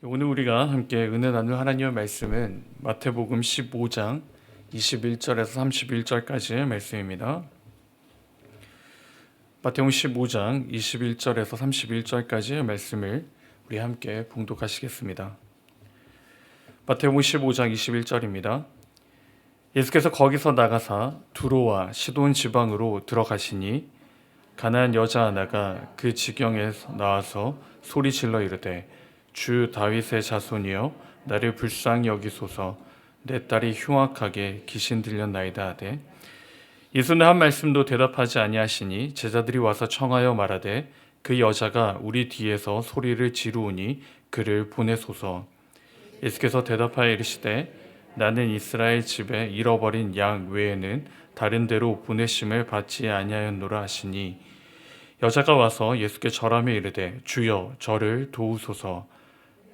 오늘 우리가 함께 은혜 나눌 하나님의 말씀은 마태복음 15장 21절에서 31절까지의 말씀입니다. 마태복음 15장 21절에서 31절까지의 말씀을 우리 함께 봉독하시겠습니다. 마태복음 15장 21절입니다. 예수께서 거기서 나가사 두로와 시돈 지방으로 들어가시니 가나안 여자 하나가 그 지경에 나와서 소리질러 이르되 주 다윗의 자손이여 나를 불쌍히 여기소서 내 딸이 흉악하게 귀신 들렸나이다 하되 예수는 한 말씀도 대답하지 아니하시니 제자들이 와서 청하여 말하되 그 여자가 우리 뒤에서 소리를 지르오니 그를 보내소서. 예수께서 대답하여 이르시되 나는 이스라엘 집에 잃어버린 양 외에는 다른 데로 보내심을 받지 아니하였노라 하시니 여자가 와서 예수께 절하며 이르되 주여 저를 도우소서.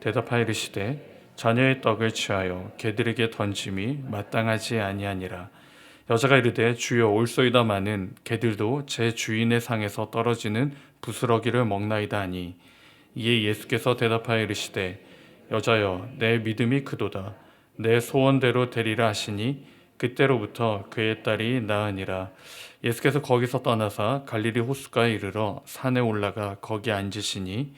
대답하여 이르시되 자녀의 떡을 취하여 개들에게 던짐이 마땅하지 아니하니라. 여자가 이르되 주여 올소이다마는 개들도 제 주인의 상에서 떨어지는 부스러기를 먹나이다 하니 이에 예수께서 대답하여 이르시되 여자여 내 믿음이 크도다 내 소원대로 되리라 하시니 그때로부터 그의 딸이 나으니라. 예수께서 거기서 떠나사 갈릴리 호숫가에 이르러 산에 올라가 거기 앉으시니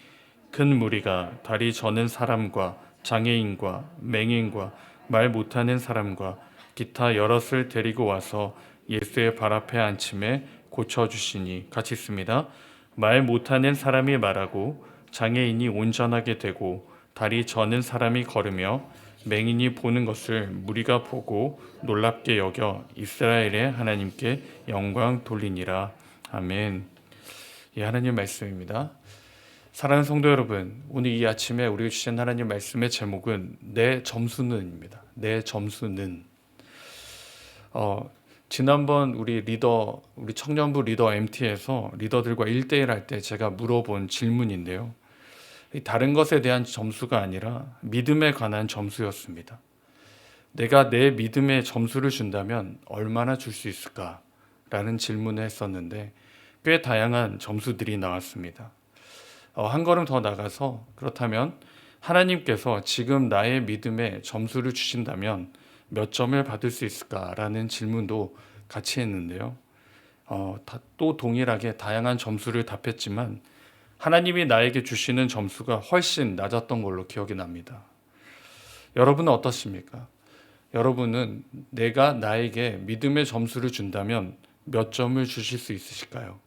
큰 무리가 다리 저는 사람과 장애인과 맹인과 말 못하는 사람과 기타 여럿을 데리고 와서 예수의 발 앞에 앉힘에 고쳐주시니. 같이 있습니다. 말 못하는 사람이 말하고 장애인이 온전하게 되고 다리 저는 사람이 걸으며 맹인이 보는 것을 무리가 보고 놀랍게 여겨 이스라엘의 하나님께 영광 돌리니라. 아멘. 이 하나님 말씀입니다. 사랑하는 성도 여러분, 오늘 이 아침에 우리가 주신 하나님 말씀의 제목은 내 점수는입니다. 내 점수는. 지난번 우리 청년부 리더 MT에서 리더들과 1대1 할 때 제가 물어본 질문인데요. 다른 것에 대한 점수가 아니라 믿음에 관한 점수였습니다. 내가 내 믿음에 점수를 준다면 얼마나 줄 수 있을까라는 질문을 했었는데 꽤 다양한 점수들이 나왔습니다. 한 걸음 더 나가서 그렇다면 하나님께서 지금 나의 믿음에 점수를 주신다면 몇 점을 받을 수 있을까라는 질문도 같이 했는데요. 또 동일하게 다양한 점수를 답했지만 하나님이 나에게 주시는 점수가 훨씬 낮았던 걸로 기억이 납니다. 여러분은 어떻습니까? 여러분은 내가 나에게 믿음의 점수를 준다면 몇 점을 주실 수 있으실까요?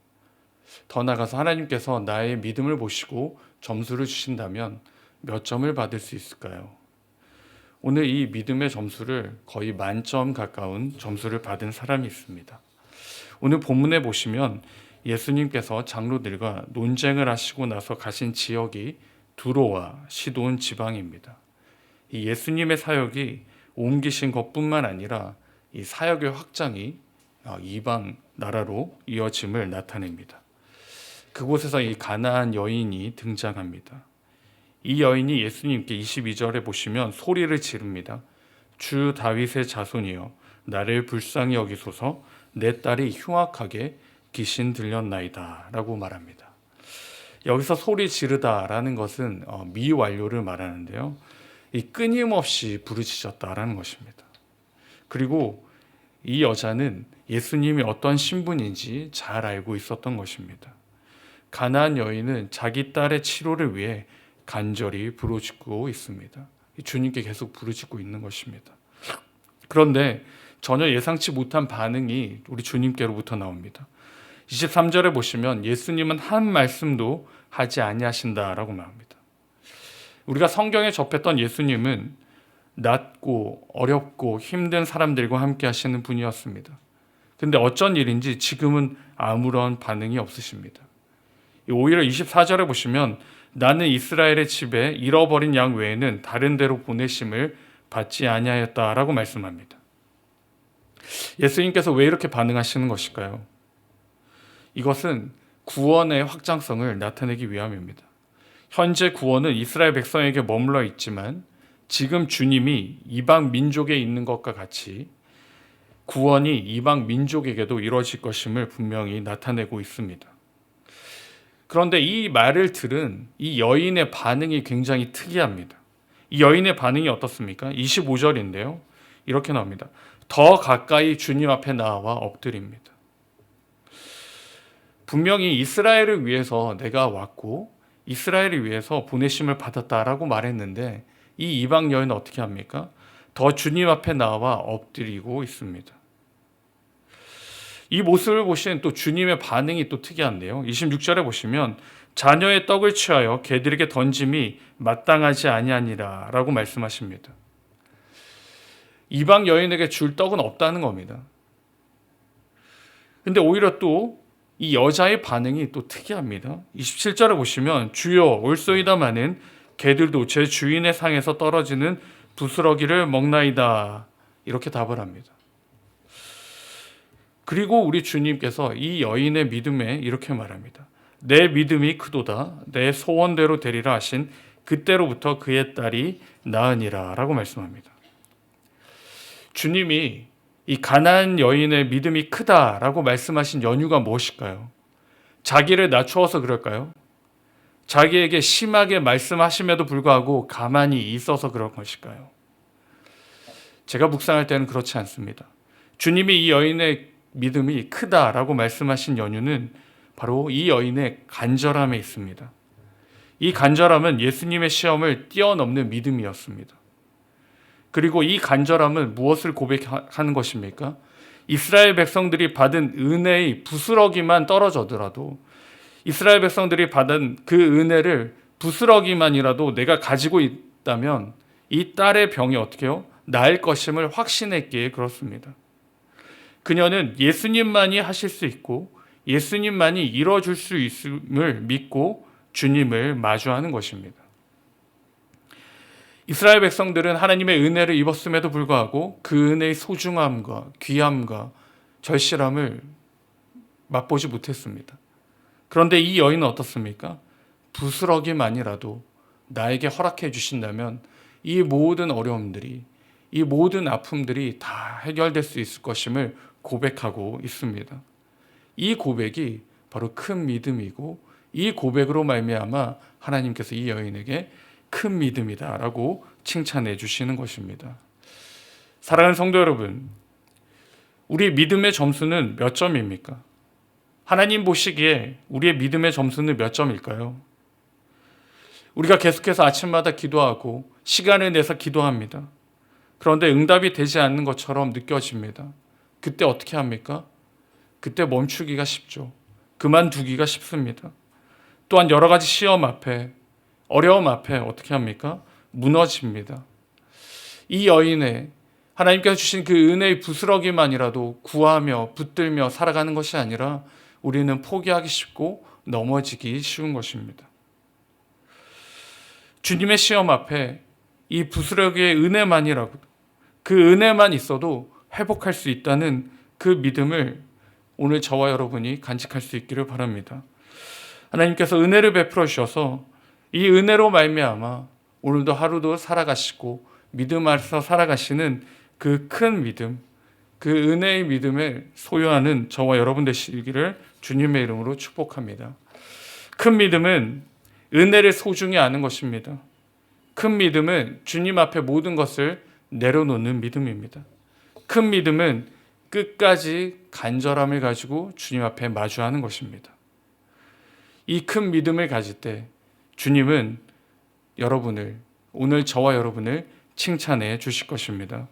더 나아가서 하나님께서 나의 믿음을 보시고 점수를 주신다면 몇 점을 받을 수 있을까요? 오늘 이 믿음의 점수를 거의 만점 가까운 점수를 받은 사람이 있습니다. 오늘 본문에 보시면 예수님께서 장로들과 논쟁을 하시고 나서 가신 지역이 두로와 시돈 지방입니다. 이 예수님의 사역이 옮기신 것뿐만 아니라 이 사역의 확장이 이방 나라로 이어짐을 나타냅니다. 그곳에서 이 가나안 여인이 등장합니다. 이 여인이 예수님께 22절에 보시면 소리를 지릅니다. 주 다윗의 자손이여 나를 불쌍히 여기소서 내 딸이 흉악하게 귀신 들렸나이다 라고 말합니다. 여기서 소리 지르다라는 것은 미완료를 말하는데요. 이 끊임없이 부르짖었다라는 것입니다. 그리고 이 여자는 예수님이 어떤 신분인지 잘 알고 있었던 것입니다. 가나안 여인은 자기 딸의 치료를 위해 간절히 부르짖고 있습니다. 주님께 계속 부르짖고 있는 것입니다. 그런데 전혀 예상치 못한 반응이 우리 주님께로부터 나옵니다. 23절에 보시면 예수님은 한 말씀도 하지 아니하신다라고 말합니다. 우리가 성경에 접했던 예수님은 낮고 어렵고 힘든 사람들과 함께 하시는 분이었습니다. 근데 어쩐 일인지 지금은 아무런 반응이 없으십니다. 오히려 24절에 보시면 나는 이스라엘의 집에 잃어버린 양 외에는 다른 데로 보내심을 받지 아니하였다라고 말씀합니다. 예수님께서 왜 이렇게 반응하시는 것일까요? 이것은 구원의 확장성을 나타내기 위함입니다. 현재 구원은 이스라엘 백성에게 머물러 있지만 지금 주님이 이방 민족에 있는 것과 같이 구원이 이방 민족에게도 이루어질 것임을 분명히 나타내고 있습니다. 그런데 이 말을 들은 이 여인의 반응이 굉장히 특이합니다. 이 여인의 반응이 어떻습니까? 25절인데요. 이렇게 나옵니다. 더 가까이 주님 앞에 나와 엎드립니다. 분명히 이스라엘을 위해서 내가 왔고 이스라엘을 위해서 보내심을 받았다라고 말했는데 이 이방 여인은 어떻게 합니까? 더 주님 앞에 나와 엎드리고 있습니다. 이 모습을 보시는 또 주님의 반응이 또 특이한데요. 26절에 보시면 자녀의 떡을 취하여 개들에게 던짐이 마땅하지 아니하니라 라고 말씀하십니다. 이방 여인에게 줄 떡은 없다는 겁니다. 근데 오히려 또 이 여자의 반응이 또 특이합니다. 27절에 보시면 주여 올소이다마는 개들도 제 주인의 상에서 떨어지는 부스러기를 먹나이다 이렇게 답을 합니다. 그리고 우리 주님께서 이 여인의 믿음에 이렇게 말합니다. 내 믿음이 크도다 내 소원대로 되리라 하신 그때로부터 그의 딸이 나으니라 라고 말씀합니다. 주님이 이 가나안 여인의 믿음이 크다라고 말씀하신 연유가 무엇일까요? 자기를 낮추어서 그럴까요? 자기에게 심하게 말씀하심에도 불구하고 가만히 있어서 그런 것일까요? 제가 묵상할 때는 그렇지 않습니다. 주님이 이 여인의 믿음이 크다라고 말씀하신 연유는 바로 이 여인의 간절함에 있습니다. 이 간절함은 예수님의 시험을 뛰어넘는 믿음이었습니다. 그리고 이 간절함은 무엇을 고백하는 것입니까? 이스라엘 백성들이 받은 은혜의 부스러기만 떨어져더라도 이스라엘 백성들이 받은 그 은혜를 부스러기만이라도 내가 가지고 있다면 이 딸의 병이 어떻게 해요? 나을 것임을 확신했기에 그렇습니다. 그녀는 예수님만이 하실 수 있고 예수님만이 이뤄줄 수 있음을 믿고 주님을 마주하는 것입니다. 이스라엘 백성들은 하나님의 은혜를 입었음에도 불구하고 그 은혜의 소중함과 귀함과 절실함을 맛보지 못했습니다. 그런데 이 여인은 어떻습니까? 부스러기만이라도 나에게 허락해 주신다면 이 모든 어려움들이 이 모든 아픔들이 다 해결될 수 있을 것임을 고백하고 있습니다. 이 고백이 바로 큰 믿음이고 이 고백으로 말미암아 하나님께서 이 여인에게 큰 믿음이다라고 칭찬해 주시는 것입니다. 사랑하는 성도 여러분, 우리 믿음의 점수는 몇 점입니까? 하나님 보시기에 우리의 믿음의 점수는 몇 점일까요? 우리가 계속해서 아침마다 기도하고 시간을 내서 기도합니다. 그런데 응답이 되지 않는 것처럼 느껴집니다. 그때 어떻게 합니까? 그때 멈추기가 쉽죠. 그만두기가 쉽습니다. 또한 여러 가지 시험 앞에 어려움 앞에 어떻게 합니까? 무너집니다. 이 여인의 하나님께서 주신 그 은혜의 부스러기만이라도 구하며 붙들며 살아가는 것이 아니라 우리는 포기하기 쉽고 넘어지기 쉬운 것입니다. 주님의 시험 앞에 이 부스러기의 은혜만이라고 그 은혜만 있어도 회복할 수 있다는 그 믿음을 오늘 저와 여러분이 간직할 수 있기를 바랍니다. 하나님께서 은혜를 베풀어 주셔서 이 은혜로 말미암아 오늘도 하루도 살아가시고 믿음 안에서 살아가시는 그 큰 믿음, 그 은혜의 믿음을 소유하는 저와 여러분 되시기를 주님의 이름으로 축복합니다. 큰 믿음은 은혜를 소중히 아는 것입니다. 큰 믿음은 주님 앞에 모든 것을 내려놓는 믿음입니다. 큰 믿음은 끝까지 간절함을 가지고 주님 앞에 마주하는 것입니다. 이 큰 믿음을 가질 때 주님은 여러분을, 오늘 저와 여러분을 칭찬해 주실 것입니다.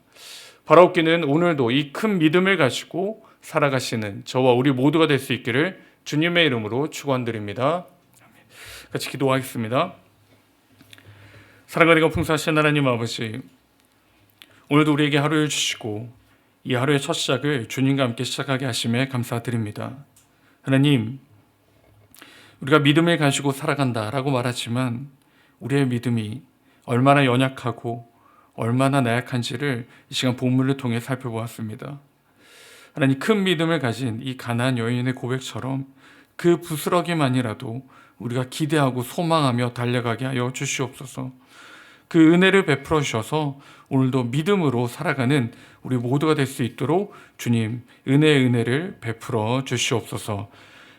바라옵기는 오늘도 이 큰 믿음을 가지고 살아가시는 저와 우리 모두가 될 수 있기를 주님의 이름으로 축원드립니다. 같이 기도하겠습니다. 사랑하는 풍성하신 하나님 아버지, 오늘도 우리에게 하루를 주시고 이 하루의 첫 시작을 주님과 함께 시작하게 하심에 감사드립니다. 하나님, 우리가 믿음을 가지고 살아간다라고 말하지만 우리의 믿음이 얼마나 연약하고 얼마나 나약한지를 이 시간 본문을 통해 살펴보았습니다. 하나님, 큰 믿음을 가진 이 가나안 여인의 고백처럼 그 부스러기만이라도 우리가 기대하고 소망하며 달려가게 하여 주시옵소서. 그 은혜를 베풀어 주셔서 오늘도 믿음으로 살아가는 우리 모두가 될 수 있도록 주님 은혜의 은혜를 베풀어 주시옵소서.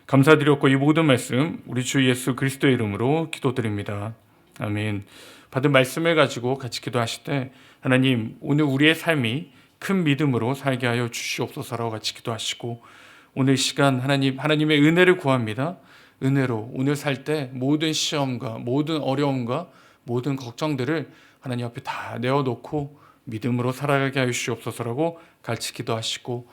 감사드렸고 이 모든 말씀 우리 주 예수 그리스도의 이름으로 기도드립니다. 아멘. 받은 말씀을 가지고 같이 기도하실 때 하나님 오늘 우리의 삶이 큰 믿음으로 살게 하여 주시옵소서라고 같이 기도하시고 오늘 시간 하나님의 은혜를 구합니다. 은혜로 오늘 살 때 모든 시험과 모든 어려움과 모든 걱정들을 하나님 앞에 다 내어놓고 믿음으로 살아가게 하여 주시옵소서라고 같이 기도하시고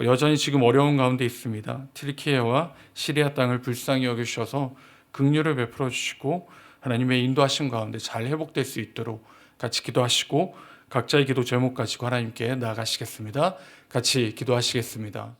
여전히 지금 어려운 가운데 있습니다. 튀르키예와 시리아 땅을 불쌍히 여기셔서 긍휼을 베풀어 주시고 하나님의 인도하심 가운데 잘 회복될 수 있도록 같이 기도하시고 각자의 기도 제목 가지고 하나님께 나아가시겠습니다. 같이 기도하시겠습니다.